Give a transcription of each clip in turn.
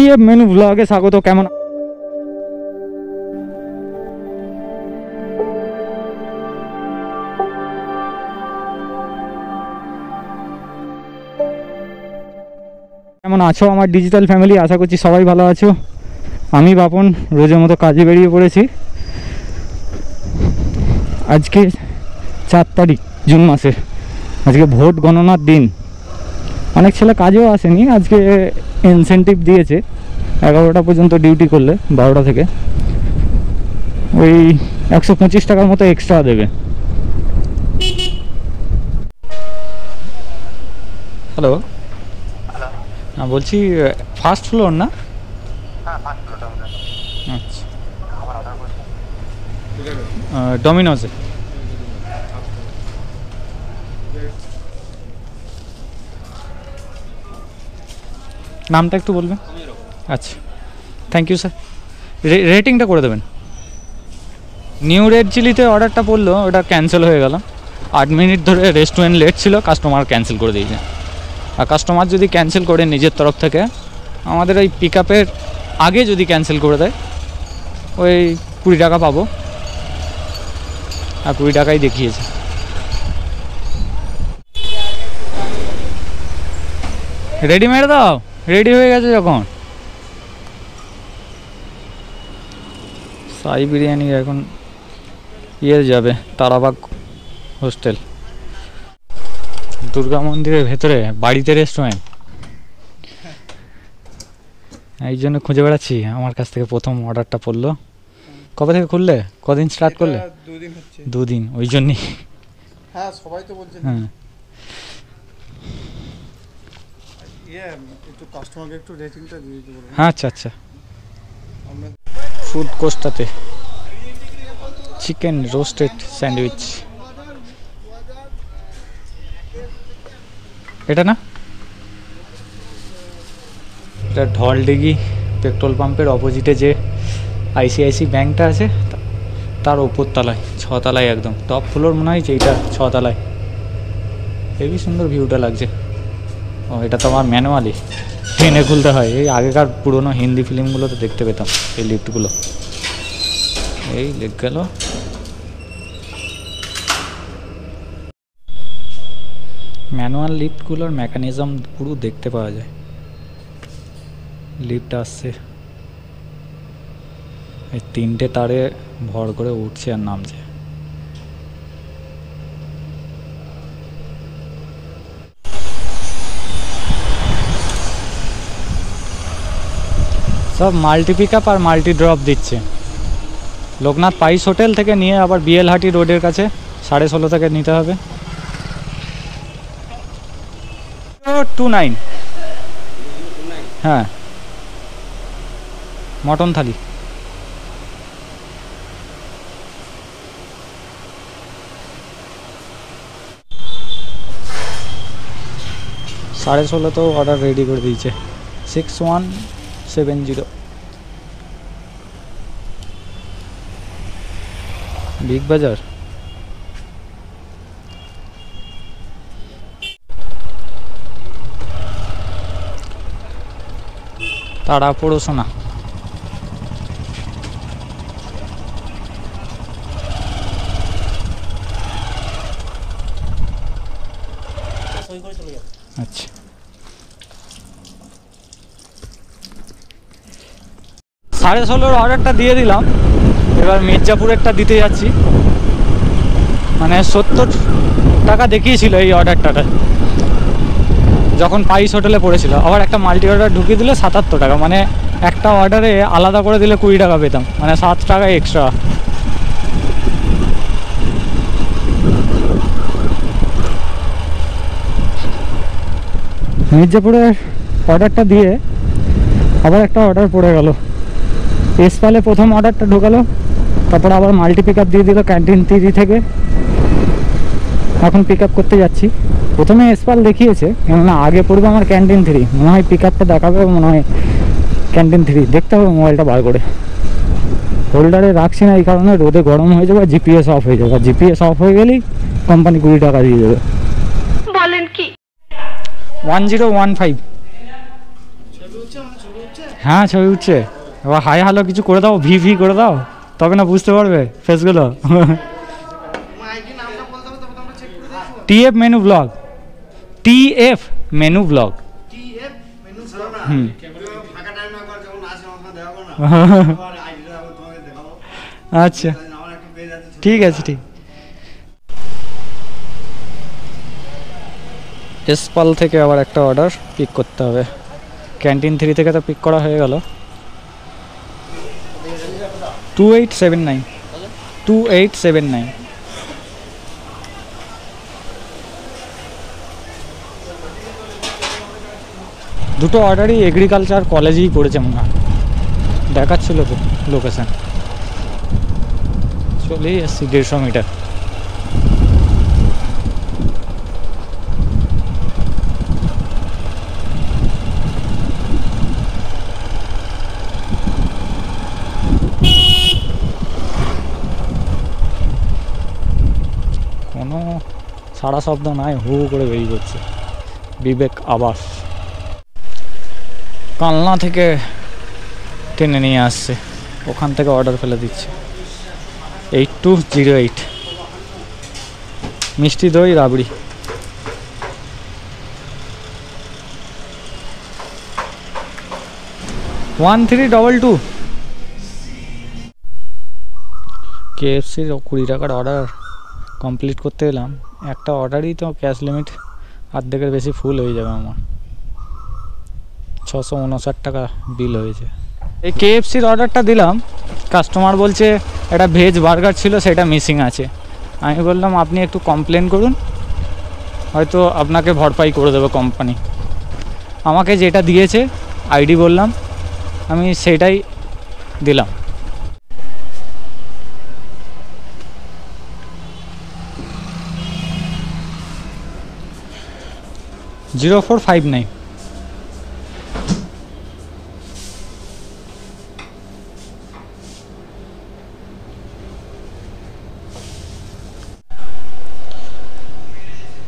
BF menu ব্লগে স্বাগত। কেমন আছো আমার ডিজিটাল ফ্যামিলি? আশা করছি সবাই ভালো আছো। আমি বাপন রোজের মতো কাজে বেরিয়ে পড়েছি। আজকে 4 তারিখ জুন মাসের, আজকে ভোট গণনার দিন। অনেক ছেলে কাজেও আসেনি, আজকে ইনসেন্টিভ দিয়েছে 11টা পর্যন্ত ডিউটি করলে, 12টা থেকে ওই 125 টাকার মতো এক্সট্রা দেবে। হ্যালো, হ্যাঁ বলছি ফার্স্ট ফ্লোর না? আচ্ছা, ডমিনোজে। নামটা একটু বলবেন? আচ্ছা, থ্যাংক ইউ স্যার। রেটিংটা করে দেবেন। নিউ রেড চিলিতে অর্ডারটা পড়লো, ওটা ক্যান্সেল হয়ে গেল। 8 মিনিট ধরে রেস্টুরেন্ট লেট ছিল, কাস্টমার ক্যান্সেল করে দিয়েছে। আর কাস্টমার যদি ক্যান্সেল করে নিজের তরফ থেকে, আমাদের ওই পিক আপের আগে যদি ক্যান্সেল করে দেয় ওই 20 টাকা পাবো। আর 20 টাকাই দেখিয়েছে। রেডি মেরে দাও, রেডি হয়ে গেছে যখন। সাই বিরিয়ানি এখন যাবে তারাবাগ হোস্টেল। দুর্গা মন্দিরের ভেতরে বাড়িতে রেস্টুরেন্ট, এই জন্য খুঁজে বেড়াচ্ছি। আমার কাছ থেকে প্রথম অর্ডারটা পড়লো। কবে থেকে খুললে? কদিন স্টার্ট করলে? 2 দিন। ওই জন্যই। হ্যাঁ, সবাই তো বলছে। হ্যাঁ, একটু কাস্টমারকে একটু রেটিংটা দিয়ে দিতে বলুন। হ্যাঁ আচ্ছা আচ্ছা। ফুড কোস্টাতে চিকেন রোস্টেড স্যান্ডউইচ, এটা না? এটা ঢলডিগি পেট্রোল পাম্পের অপোজিটে যে ICIC ব্যাংকটা আছে তার ওপর তলায়, 6 তলায় একদম টপ ফ্লোর মনে হয় এইটা, 6 তলায়। হেবি সুন্দর ভিউটা লাগছে। ও, এটা তো আমার ম্যানুয়ালি ট্রেনে খুলতে হয়। এই আগেকার পুরোনো হিন্দি ফিল্মগুলোতে দেখতে পেতাম এই লিফটগুলো। এই লেগ গেল। ম্যানুয়াল লিফটগুলোর মেকানিজম পুরো দেখতে পাওয়া যায়। লিফট আসছে, এই 3টে তারে ভর করে উঠছে আর নামছে। সব মাল্টি পিক আপ আর মাল্টি ড্রপ দিচ্ছে। লোকনাথ পাইস হোটেল থেকে নিয়ে আবার বিএলহাটি রোডের কাছে 16.5 থেকে নিতে হবে। 29। হ্যাঁ, মটন থালি। সাড়ে 16 তো অর্ডার রেডি করে দিয়েছে। 6170 বিগ বাজার। তারা পড়াশোনা। আচ্ছা, সাড়ে 16 অর্ডারটা দিয়ে দিলাম। এবার মির্জাপুরেরটা দিতে যাচ্ছি। মানে 70 টাকা দেখিয়েছিল এই অর্ডারটাতে যখন পাইস হোটেলে পড়েছিল। আবার একটা মাল্টি অর্ডার ঢুকিয়ে দিলে 77 টাকা, মানে একটা অর্ডারে আলাদা করে দিলে 20 টাকা পেতাম, মানে 7 টাকা এক্সট্রা। মির্জাপুরের অর্ডারটা দিয়ে আবার একটা অর্ডার পড়ে গেল। এসপালে প্রথম অর্ডারটা ঢোকালো, তারপর আবার মাল্টি পিক আপ দিয়ে দিল ক্যান্টিন 3 থেকে। এখন পিক আপ করতে যাচ্ছি। প্রথমে এসপাল দেখিয়েছে, কেননা আগে পড়বে আমার ক্যান্টিন 3। মনে হয় পিক আপটা দেখাবে, মনে হয় ক্যান্টিন 3। দেখতে হবে মোবাইলটা বার করে। হোল্ডারে রাখছি না এই কারণে, রোদে গরম হয়ে যাবে, জিপিএস অফ হয়ে যাবে। জিপিএস অফ হয়ে গেলেই কোম্পানি 20 টাকা দিয়ে দেবে। বলেন কি? 1015। হ্যাঁ ছবি উঠছে। এবার হাই হ্যালো কিছু করে দাও, ভি ভি করে দাও, তবে না বুঝতে পারবে ফেসগুলো। TF menu blog, TF menu blog. হুম আচ্ছা ঠিক আছে ঠিক। এসপাল থেকে আবার একটা অর্ডার পিক করতে হবে। ক্যান্টিন 3 থেকে তো পিক করা হয়ে গেল। 2879 2879। দুটো অর্ডারই এগ্রিকালচার কলেজেই করেছে মনে হয়, দেখাচ্ছিল তো লোকেশন। চলেই এসছি 150 মিটার। কোনো সারা শব্দ নাই, হু করে বেরিয়ে পড়ছে। বিবেক আবাস কালনা থেকে টেনে নিয়ে আসছে, ওখান থেকে অর্ডার ফেলে দিচ্ছে। 8208 মিষ্টি দই রাবড়ি। ওয়ান 322 KFCর 20 টাকার অর্ডার কমপ্লিট করতে এলাম। একটা অর্ডারই তো ক্যাশ লিমিট অর্ধেকের বেশি ফুল হয়ে যাবে আমার। 659 টাকা বিল হয়েছে। এই KFCর অর্ডারটা দিলাম, কাস্টমার বলছে একটা ভেজ বার্গার ছিল সেটা মিসিং আছে। আমি বললাম আপনি একটু কমপ্লেন করুন, হয়তো আপনাকে ভরপাই করে দেবে কোম্পানি। আমাকে যেটা দিয়েছে আইডি বললাম, আমি সেটাই দিলাম। $0459।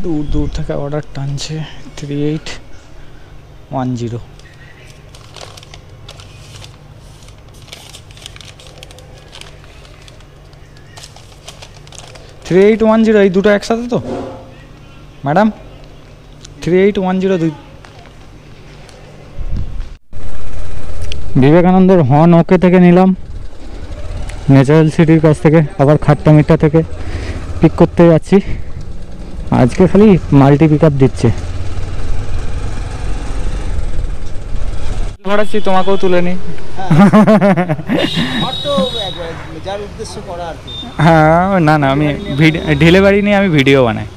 দূর দূর থেকে অর্ডার টানছে। 3810 3810 এই দুটো একসাথে তো ম্যাডাম? 3810 বিবেকানন্দের হর্ন ওকে থেকে নিলাম, ন্যাচারাল সিটির কাছ থেকে। আবার খাট্টা মিঠা থেকে পিক করতে যাচ্ছি। আজকে খালি মাল্টি পিক আপ দিচ্ছে। ভরাচ্ছি, তোমাকেও তুলে নি। হ্যাঁ না না, আমি ডেলিভারি নিয়ে আমি ভিডিও বানাই।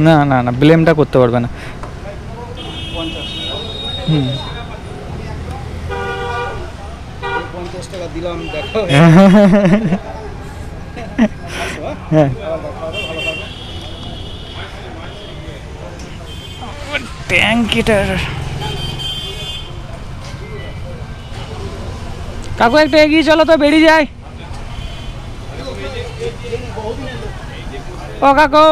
না না না, ব্লেমটা করতে পারবে না। হুম 50 টাকা দিলাম, দেখো। হ্যাঁ ট্যাঙ্কিটার কাকু একটু এগিয়ে চলো তো, বেরিয়ে যায়। ও কাকু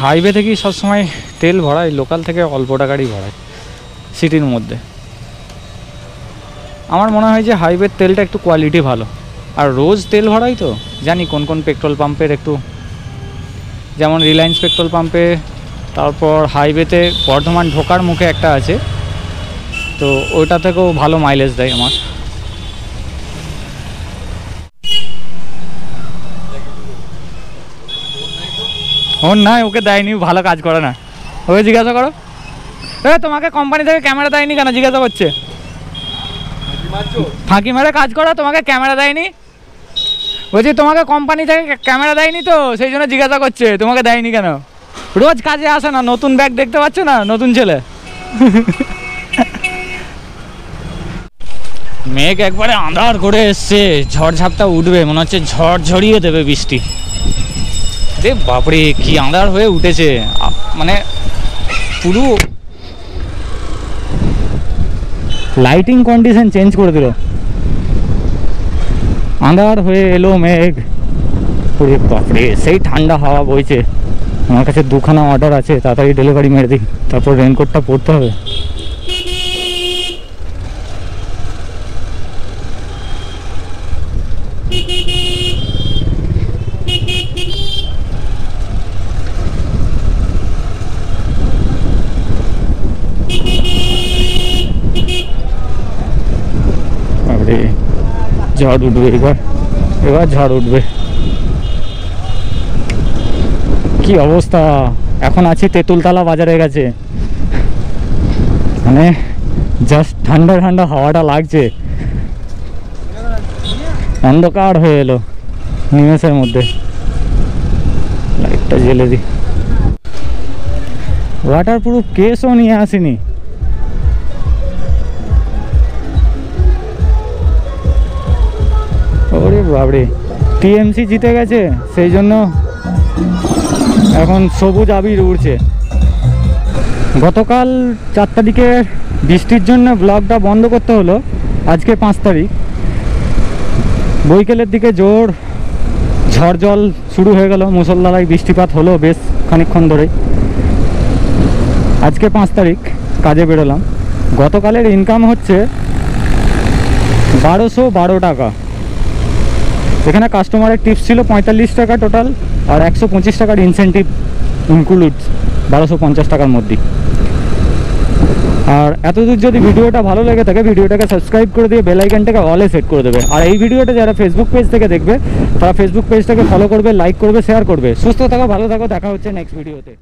হাইওয়ে থেকেই সবসময় তেল ভরাই, লোকাল থেকে অল্প টাকারই ভরাই সিটির মধ্যে। আমার মনে হয় যে হাইওয়ের তেলটা একটু কোয়ালিটি ভালো। আর রোজ তেল ভরাই তো জানি কোন কোন পেট্রোল পাম্পের একটু, যেমন রিলায়েন্স পেট্রোল পাম্পে, তারপর হাইওয়েতে বর্ধমান ঢোকার মুখে একটা আছে, তো ওইটা থেকেও ভালো মাইলেজ দেয় আমার। ওর না, ওকে দেয়নি, ভালো কাজ করে না। ওকে জিজ্ঞাসা করো, তোমাকে কোম্পানি থেকে ক্যামেরা দেয়নি কেন জিজ্ঞাসা করছে। ফাঁকি মেরে কাজ করো, তোমাকে ক্যামেরা দেয়নি। বলছি তোমাকে কোম্পানি থেকে ক্যামেরা দেয়নি তো, সেই জন্য জিজ্ঞাসা করছে তোমাকে দেয়নি কেন। রোজ কাজে আসে না, নতুন ব্যাগ দেখতে পাচ্ছ না, নতুন ছেলে। মেঘ একবারে আঁধার করে এসছে, ঝড় ঝাপটা উঠবে, মনে হচ্ছে ঝড় ঝরিয়ে দেবে বৃষ্টি। রে বাপরে কি আঁধার হয়ে উঠেছে, মানে পুরো লাইটিং কন্ডিশন চেঞ্জ করে দিল, আঁধার হয়ে এলো মেঘ। ওরে বাপরে সেই ঠান্ডা হাওয়া বইছে। আমার কাছে 2খানা অর্ডার আছে, তাড়াতাড়ি ডেলিভারি মেরে দিই, তারপর রেনকোটটা পরতে হবে। বাপরে ঝড় উঠবে, এবার ঝড় উঠবে। কি অবস্থা, এখন আছি তেঁতুলতলা বাজারে গেছে, মানে জাস্ট ঠান্ডা ঠান্ডা হাওয়াটা লাগছে, অন্ধকার হয়ে এলো নিমেষের মধ্যে। লাইটটা জ্বেলে দিই। ওয়াটার প্রুফ কেসও নিয়ে আসিনি। ওরে বাবরে, টিএমসি জিতে গেছে, সেই জন্য এখন সবুজ আবির উড়ছে। গতকাল 4 তারিখের বৃষ্টির জন্য ব্লগটা বন্ধ করতে হলো। আজকে 5 তারিখ, বৈকালের দিকে জোর ঝড় জল শুরু হয়ে গেল, মুষলধারায় বৃষ্টিপাত হলো বেশ খানিকক্ষণ ধরেই। আজকে 5 তারিখ কাজে বেরোলাম। গতকালের ইনকাম হচ্ছে 1212 টাকা। এখানে কাস্টমারের টিপস ছিল 45 টাকা টোটাল, আর 125 টাকার ইনসেন্টিভ ইনক্লুড 1250 টাকার মধ্যে। আর এতদূর যদি ভিডিওটা ভালো লেগে থাকে, ভিডিওটাকে সাবস্ক্রাইব করে দিয়ে বেল আইকনটাকে অলে সেট করে দেবে। আর এই ভিডিওটা যারা ফেসবুক পেজ থেকে দেখবে, তারা ফেসবুক পেজটাকে ফলো করবে, লাইক করবে, শেয়ার করবে। সুস্থ থাকো, ভালো থাকো, দেখা হচ্ছে নেক্সট ভিডিওতে।